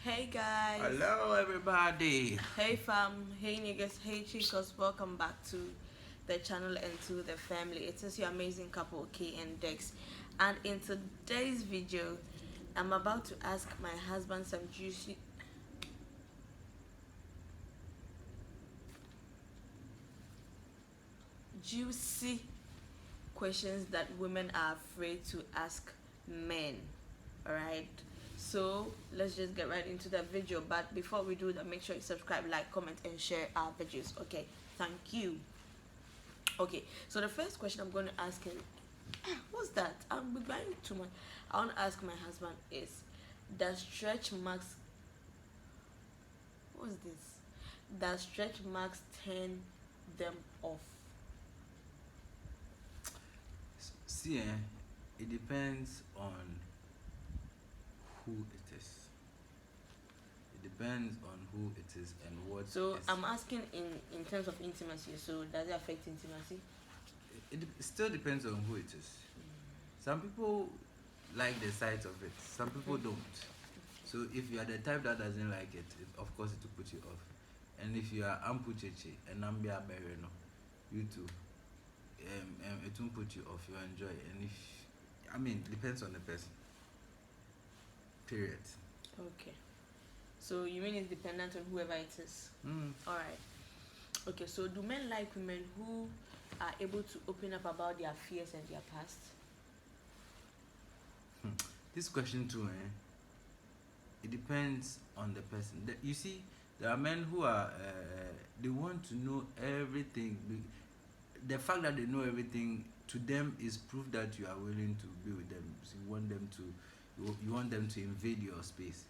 Hey guys, Hello, everybody. hey fam, hey niggas, hey chicos, welcome back to the channel and to the family. It is your amazing couple K and Dex, and in today's video, I'm about to ask my husband some juicy questions that women are afraid to ask men. Alright, so let's just get right into the video. But before we do that, make sure you subscribe, like, comment, and share our videos. Okay, thank you. Okay, so the first question I'm going to ask him, what's that? I'm buying too much. I want to ask my husband is, does stretch marks, what's this? Does stretch marks turn them off? See, it depends on who it is. It depends on who it is and what. So I'm asking in terms of intimacy. So does it affect intimacy? It still depends on who it is. Some people like the sight of it. Some people don't. So if you are the type that doesn't like it, of course it will put you off. And if you are ampucheche and ambia bereno, you too. It won't put you off. You enjoy. And depends on the person. Period. Okay. So you mean it's dependent on whoever it is? Alright. Okay, so do men like women who are able to open up about their fears and their past? This question too, it depends on the person. You see, there are men who are they want to know everything. The fact that they know everything to them is proof that you are willing to be with them. So you want them to invade your space.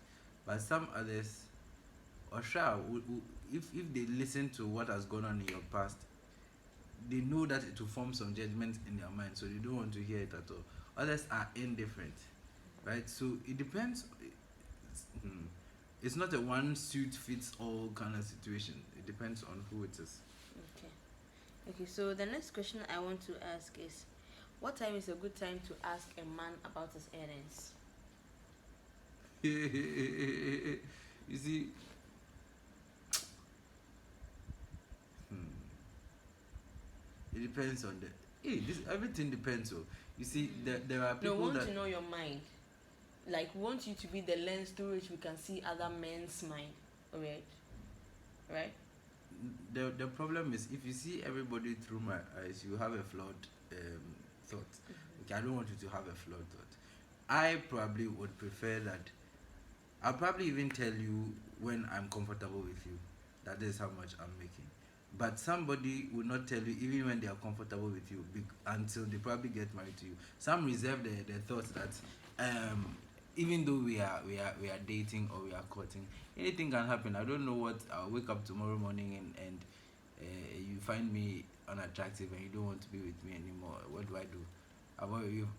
But some others, or sure, if they listen to what has gone on in your past, they know that it will form some judgment in their mind, so they don't want to hear it at all. Others are indifferent, right? So it depends. It's not a one suit fits all kind of situation. It depends on who it is. Okay. Okay, so the next question I want to ask is, what time is a good time to ask a man about his earnings? You see, it depends on the. This everything depends. So you see, there are No, people we want that to know your mind. Like, we want you to be the lens through which we can see other men's mind. Alright? Right? the problem is if you see everybody through my eyes, you have a flawed thought. Okay, I don't want you to have a flawed thought. I probably would prefer that. I'll probably even tell you when I'm comfortable with you that this is how much I'm making. But somebody will not tell you even when they are comfortable with you until they probably get married to you. Some reserve the thought that even though we are dating or we are courting, anything can happen. I don't know what. I'll wake up tomorrow morning and you find me unattractive and you don't want to be with me anymore. What do I do?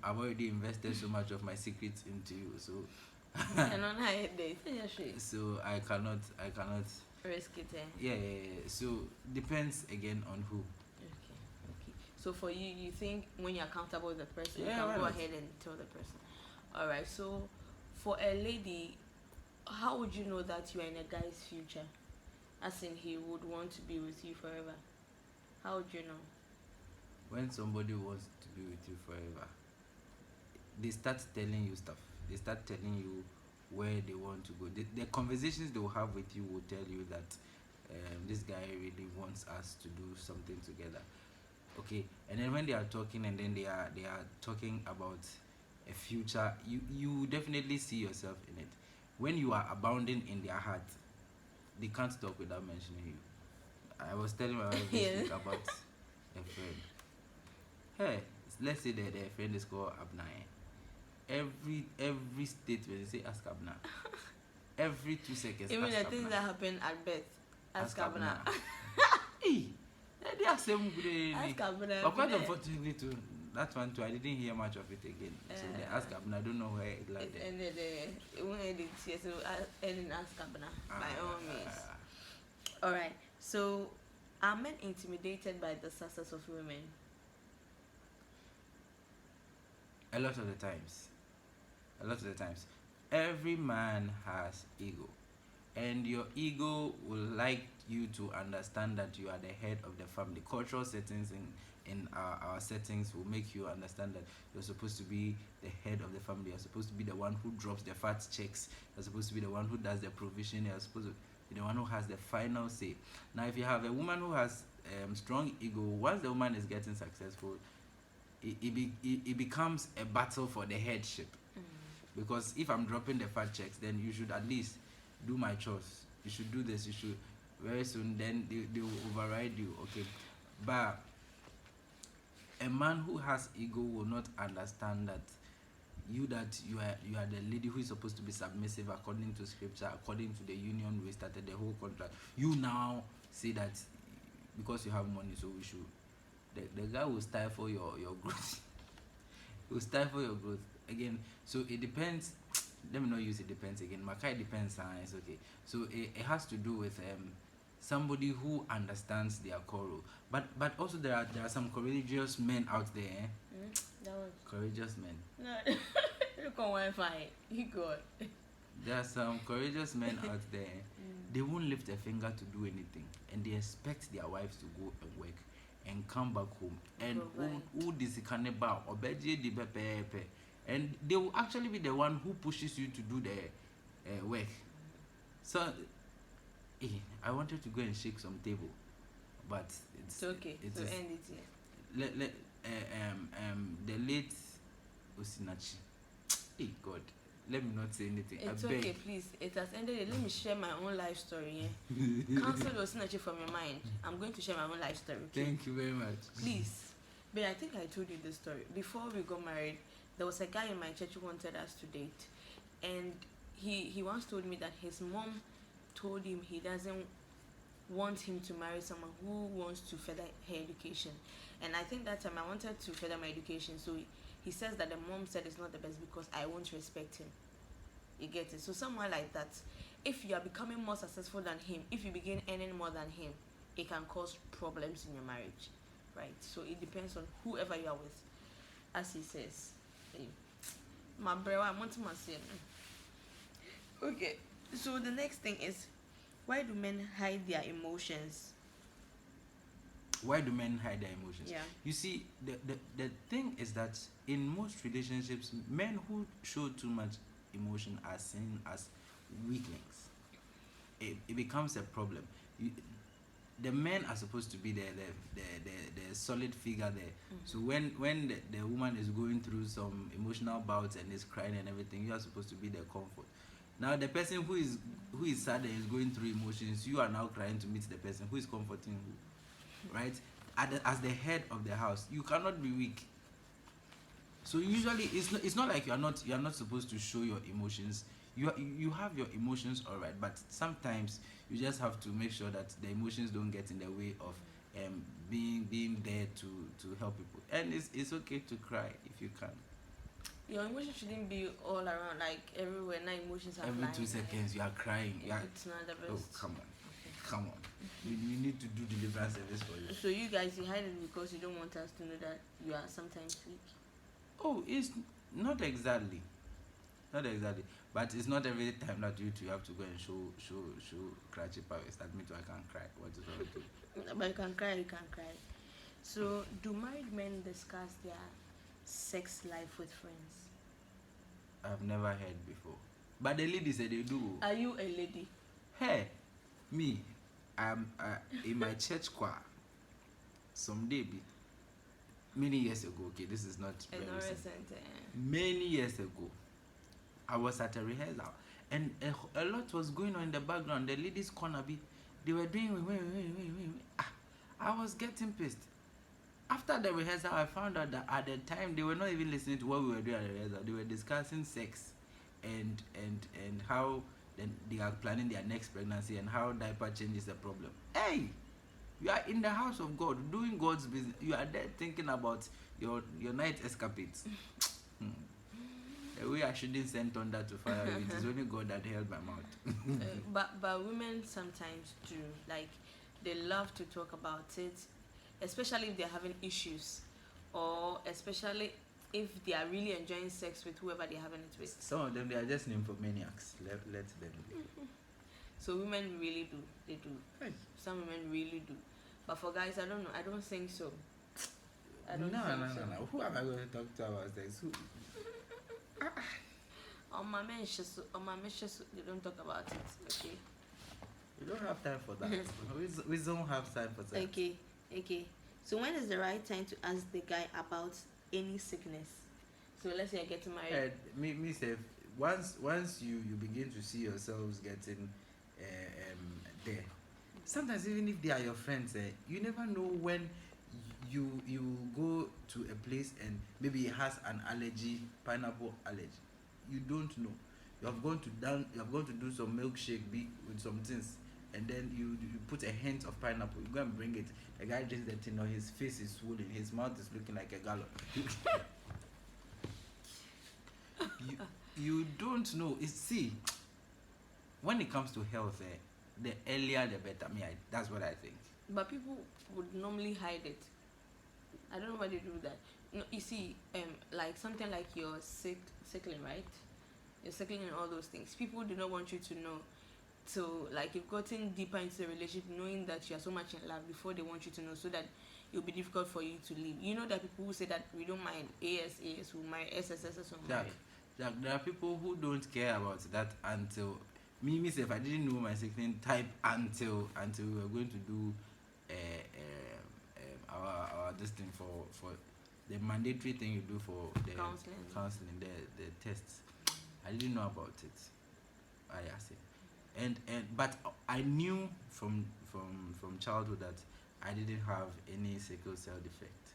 I've already invested so much of my secrets into you, so And on high date. so I cannot Risk it, eh? yeah. So depends again on who. Okay, okay. So for you, you think when you're comfortable with the person, you Yeah, can why go not? ahead and tell the person. Alright, so for a lady, how would you know that you are in a guy's future? As in, he would want to be with you forever. How would you know? When somebody wants to be with you forever, they start telling you stuff. They start telling you where they want to go. The conversations they will have with you will tell you that this guy really wants us to do something together. Okay, and then when they are talking and then they are talking about a future, you definitely see yourself in it. When you are abounding in their heart, they can't talk without mentioning you. I was telling my wife this Yeah. week about a friend. Hey, let's say that their friend is called Abna. Every statement they say ask Abna. Every 2 seconds Even ask the things Abna. that happen at birth. Ask Abna. Hey, they are same good. Ask Abna. But quite unfortunately too, that one too, I didn't hear much of it again. So they ask Abna. I don't know where it It landed. ended there. It won't end it here, so end in Ask Abna. By all means. Alright, so are men intimidated by the success of women? A lot of the times, every man has ego. and your ego will like you to understand that you are the head of the family. Cultural settings in our settings will make you understand that you're supposed to be the head of the family. You're supposed to be the one who drops the fat checks. You're supposed to be the one who does the provision. You're supposed to be the one who has the final say. Now, if you have a woman who has strong ego, once the woman is getting successful, it becomes a battle for the headship. Because if I'm dropping the fat checks, then you should at least do my chores. You should do this. You should. Very soon, then they will override you. Okay, but a man who has ego will not understand that you are the lady who is supposed to be submissive according to scripture, according to the union we started the whole contract. You now say that because you have money, so we should. The guy will stifle your growth. He will stifle your growth again. So it depends. Let me not use it depends again. Makai depends science. Okay, so it has to do with somebody who understands their core role. But also there are some courageous men out there. That one. Courageous men. No, look on Wi-Fi. You good. There are some courageous men out there. They won't lift a finger to do anything, and they expect their wives to go and work and come back home and who this cannibal or and they will actually be the one who pushes you to do the work. So I wanted to go and shake some table, but it's okay. So end it here. The late Osinachi. Hey God, let me not say anything. It's I beg. okay, please. It has ended. Let me share my own life story. Cancel Osinachi from your mind. I'm going to share my own life story. Okay? Thank you very much. Please. But I think I told you this story. Before we got married, there was a guy in my church who wanted us to date. And he once told me that his mom told him he doesn't want him to marry someone who wants to further her education. And I think that time I wanted to further my education. So he says that the mom said it's not the best because I won't respect him. You get it? So someone like that, if you are becoming more successful than him, if you begin earning more than him, it can cause problems in your marriage. Right? So it depends on whoever you are with. As he says. My brother, I want to say. Okay. So the next thing is, why do men hide their emotions? Why do men hide their emotions? Yeah. You see, the thing is that in most relationships, men who show too much emotion are seen as weaklings. It becomes a problem. The men are supposed to be the solid figure there. So when the woman is going through some emotional bouts and is crying and everything, you are supposed to be their comfort. Now the person who is sad and is going through emotions, you are now crying to meet the person who is comforting who, right? As the head of the house, you cannot be weak. So usually it's not like you are not supposed to show your emotions. You have your emotions, all right, but sometimes you just have to make sure that the emotions don't get in the way of being there to help people. And it's okay to cry if you can. Your emotions shouldn't be all around, like everywhere. Now emotions are every flying. 2 seconds you are crying. It's not the best. Oh, come on. Okay. Come on. We need to do deliverance service for you. So you guys, you hide it because you don't want us to know that you are sometimes weak. Oh, it's not exactly. Not exactly. But it's not every time that you have to go and show cratchy powers. That means I can't cry. What is wrong with you? But you can cry. So do married men discuss their sex life with friends? I've never heard before. But the lady said they do. Are you a lady? Hey, me, I'm in my church choir. Someday, many years ago. Okay, this is not very recent. Many years ago, I was at a rehearsal, and a lot was going on in the background. The ladies' corner, they were doing wait. I was getting pissed. After the rehearsal, I found out that at the time they were not even listening to what we were doing at the rehearsal. They were discussing sex and how they are planning their next pregnancy and how diaper change is a problem. Hey, you are in the house of God doing God's business. You are there thinking about your night escapades. The way I shouldn't send thunder to fire. It is only God that held my mouth. But women sometimes do, like, they love to talk about it, especially if they're having issues, or especially if they are really enjoying sex with whoever they're having it with. Some of them, they are just nymphomaniacs. Let them be. So women really do. They do. Hey. Some women really do. But for guys, I don't know. I don't think so. I No, don't no, think no, so. no. Who am I going to talk to about sex? Who? On my men, they don't talk about it. Okay. We don't have time for that. we don't have time for that. Okay. So when is the right time to ask the guy about any sickness? So let's say I get married. Me say, once you begin to see yourselves getting there, sometimes even if they are your friends, you never know when you go to a place and maybe it has an allergy, pineapple allergy. You don't know. You have gone to do some milkshake with some things, and then you put a hint of pineapple. You go and bring it. The guy drinks the thing, or his face is swollen, his mouth is looking like a gallon. you don't know. See, when it comes to health, the earlier the better. That's what I think. But people would normally hide it. I don't know why they do that. No, you see, like something like you're sickling, right? You're sickling and all those things. People do not want you to know. So, like, you've gotten deeper into the relationship, knowing that you are so much in love before they want you to know, so that it'll be difficult for you to leave. You know that people who say that we don't mind AS, we mind SSS, will mind. Jack, there are people who don't care about that until me myself. I didn't know my sickling type until we were going to do our this thing for the mandatory thing you do for the counseling, the tests. I didn't know about it. I asked it, but I knew from childhood that I didn't have any sickle cell defect.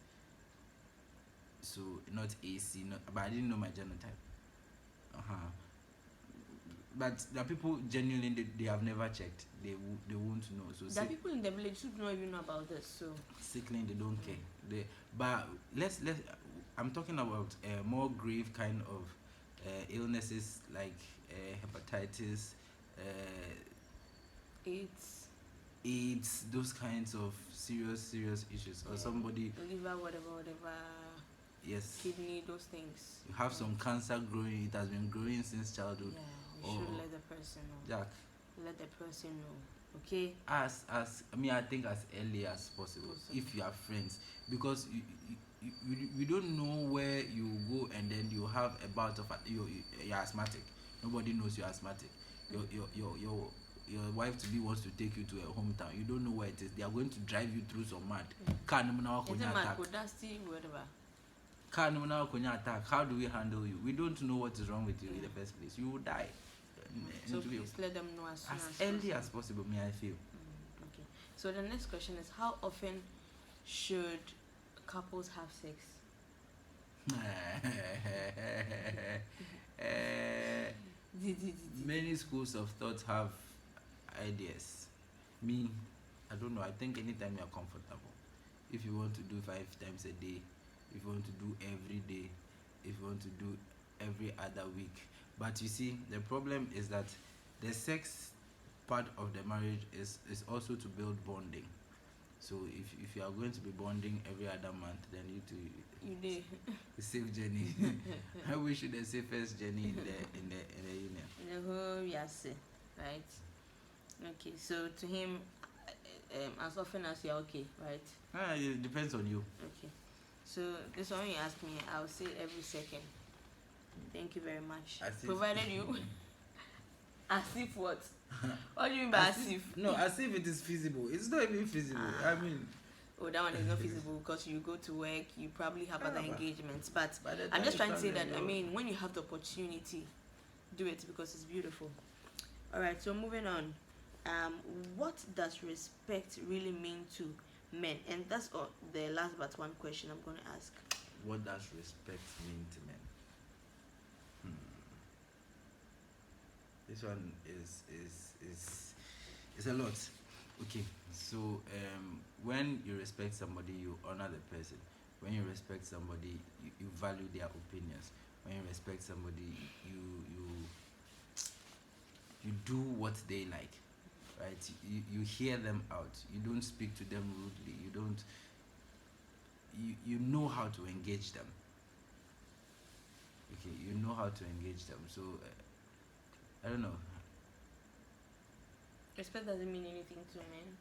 So not AC, but I didn't know my genotype. But there are people genuinely they have never checked. They won't know. So there are people in the village who do not even know about this. So sickling, they don't care. But let's I'm talking about more grave kind of illnesses like hepatitis, AIDS, those kinds of serious issues, or somebody liver, whatever. Yes. Kidney, those things. You have some cancer growing. It has been growing since childhood. Yeah, we should let the person know. Jack. Let the person know. Okay. I think as early as possible. If you are friends, because you don't know where you go and then you have a bout of you're asthmatic. Nobody knows you're asthmatic. Your wife to be wants to take you to a hometown. You don't know where it is. They are going to drive you through some mud. Attack. How do we handle you? We don't know what is wrong with you in the first place. You will die. So please let them know as early as possible. I feel. Okay. So the next question is, how often should couples have sex? Many schools of thought have ideas. Me, I don't know. I think anytime you are comfortable. If you want to do 5 times a day, if you want to do every day, if you want to do every other week. But you see, the problem is that the sex part of the marriage is also to build bonding. So if you are going to be bonding every other month, then you do the safe journey. I wish you the safest journey in the union. In the whole yes, right? Okay, so to him, as often as you're okay, right? It depends on you. Okay. So this one you ask me, I'll say every second. Thank you very much. Provided you as if what? What do you mean by as if? No, as if it is feasible. It's not even feasible. I mean, that one is not feasible because you go to work, you probably have other engagements. But I'm just trying to say that when you have the opportunity, do it because it's beautiful. Alright, so moving on. What does respect really mean to men? And that's the last but one question I'm going to ask. What does respect mean to men? This one is a lot. Okay, so when you respect somebody, you honor the person. When you respect somebody, you value their opinions. When you respect somebody, you do what they like, right? You hear them out. You don't speak to them rudely. You know how to engage them. Okay, you know how to engage them. So I don't know. Respect doesn't mean anything to men.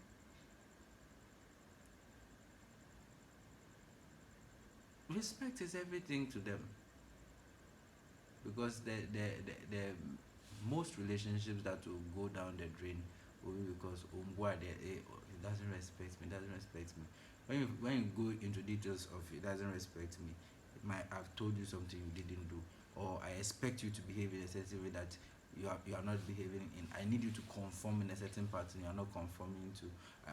Respect is everything to them, because the most relationships that will go down the drain will be because boy, he doesn't respect me, doesn't respect me. When you go into details of it doesn't respect me, it might have told you something you didn't do, or I expect you to behave in a certain way that you are not behaving in. I need you to conform in a certain pattern you are not conforming to.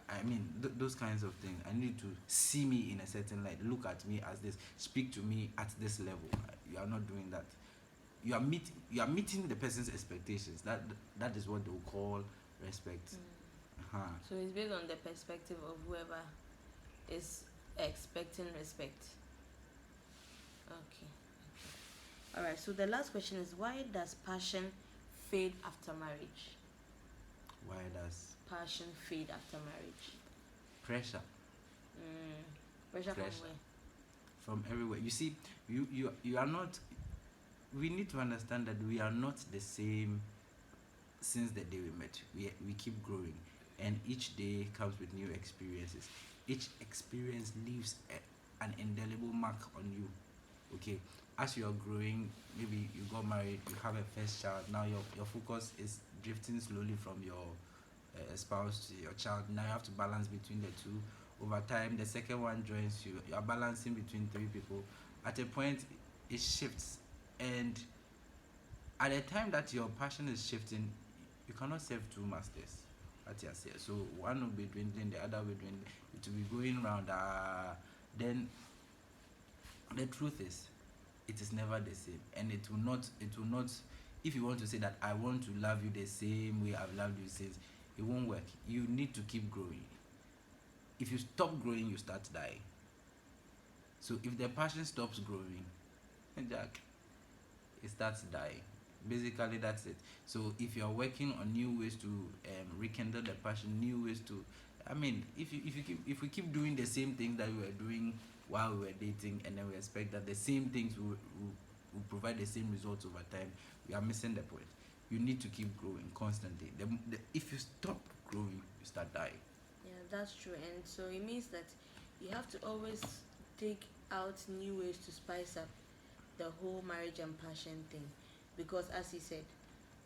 I mean those kinds of things. I need you to see me in a certain light, look at me as this, speak to me at this level. You are not doing that. You are meeting the person's expectations. That is what they will call respect. So it's based on the perspective of whoever is expecting respect. Okay. All right. So the last question is, why does passion fade after marriage? Why does Passion fade after marriage? pressure Pressure from Pressure. where? from everywhere? You see, you are not. We need to understand that we are not the same since the day we met. We keep growing, and each day comes with new experiences. Each experience leaves an indelible mark on you. Okay, as you are growing, maybe you got married, you have a first child. Now your focus is drifting slowly from your spouse to your child. Now you have to balance between the two. Over time, the second one joins you. You are balancing between three people. At a point, it shifts, and at the time that your passion is shifting, you cannot serve two masters at your say. So one will be dwindling, the other will dwindle. It will be going round. Then the truth is, it is never the same, and it will not. It will not. If you want to say that I want to love you the same way I've loved you since, it won't work. You need to keep growing. If you stop growing, you start dying. So if the passion stops growing, Jack, it starts dying. Basically, that's it. So if you're working on new ways to rekindle the passion, new ways to, I mean, if we keep doing the same things that we were doing while we were dating, and then we expect that the same things will provide the same results over time, we are missing the point. You need to keep growing constantly. If you stop growing, you start dying. Yeah, that's true. And so it means that you have to always take out new ways to spice up the whole marriage and passion thing. Because as he said,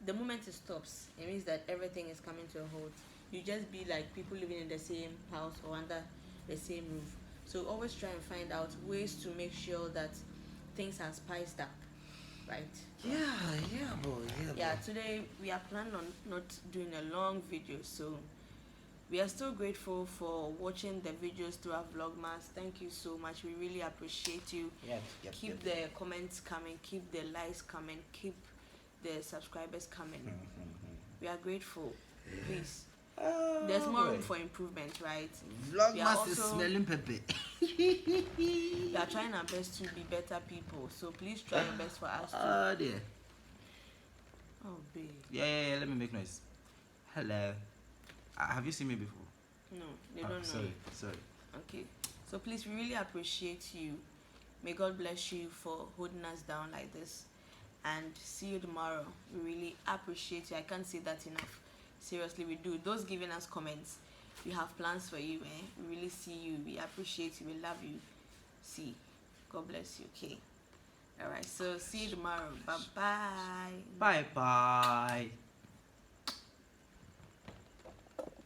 the moment it stops, it means that everything is coming to a halt. You just be like people living in the same house or under the same roof. So always try and find out ways to make sure that things are spiced up, right? Yeah, boy. Yeah, today we are planning on not doing a long video, so we are still grateful for watching the videos through our vlogmas. Thank you so much. We really appreciate you. Keep the comments coming, keep the likes coming, keep the subscribers coming. We are grateful. Please. There's more room for improvement, right? Vlogmas is smelling pepper. We are trying our best to be better people. So please try your best for us Oh dear. Oh, babe. Yeah. Let me make noise. Hello. Have you seen me before? No, they don't know. Sorry. Okay. So please, we really appreciate you. May God bless you for holding us down like this. And see you tomorrow. We really appreciate you. I can't say that enough. Seriously, we do. Those giving us comments, we have plans for you. We really see you. We appreciate you. We love you. See. God bless you. Okay. All right. So see you tomorrow. Bye-bye. Bye.